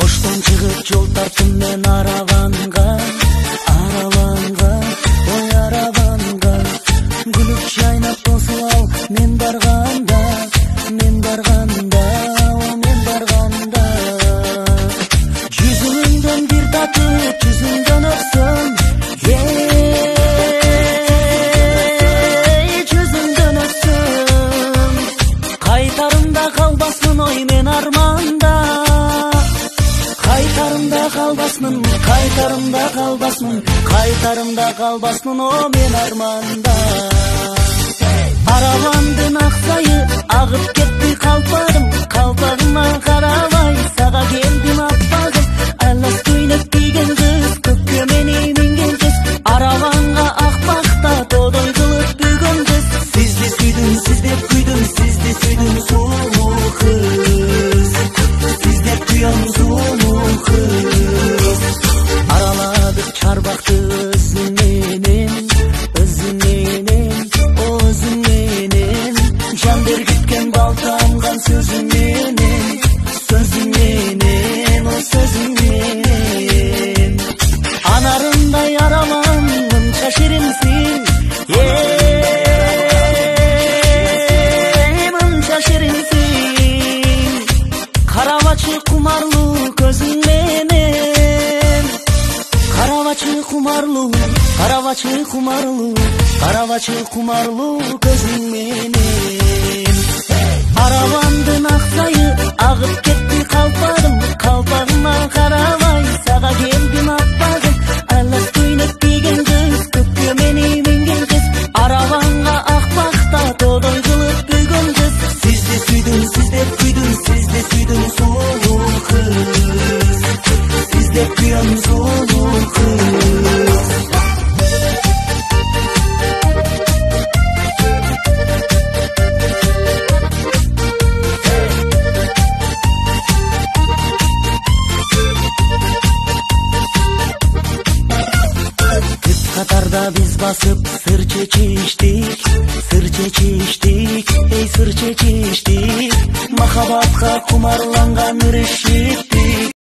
Оштон чыгып жол тарттым мен араванга, ой араванга. Гүлүп жайнап тосуп мен барганда, о мен барганда. Жүзүңдөн бир татып, жүзүңдөн өпсөм, жүзүңдөн өпсөм. Кайтарымда калбасмын ой мен арманда. Кайтарымда калбасмын, о мен арманда. Аравандын аксайы агып кетти калпагыма карабай, сага келдим аппагым. Алас көйнөк кийген кыз, көккө мени минген кыз, араванга акпакта тодой кылып бүгөн кыз. Сизди сүйдүм, сиздеп күйдүм, сизди сүйдүм сулуу кыз, сиздеп күйөм сулуу кыз. Араладык чарбакты өзүң менен, жан бергиткен балтамган сөзүң менен, о сөзүң менен. Анарындай араман мынча ширинсиң, мынча ширинсиң. Карабачы кумарлуу көзүң менен, карабачы кумарлуу көзүң менен. Аравандын аксайы агып кетти калпагыма карабай, сага келдим аппагым. Алас көйнөк кийген кыз, көккө мени минген кыз, араванга акпакта тодой кылып бүгөн кыз. Сизди сүйдүм, сиздеп күйдүм, сизди сүйдүм сулуу кыз, сиздеп күйөм сулуу кыз. Катарда биз басып сыр чечиштик, эй сыр чечиштик. Махабатка кумарланган иришиптик.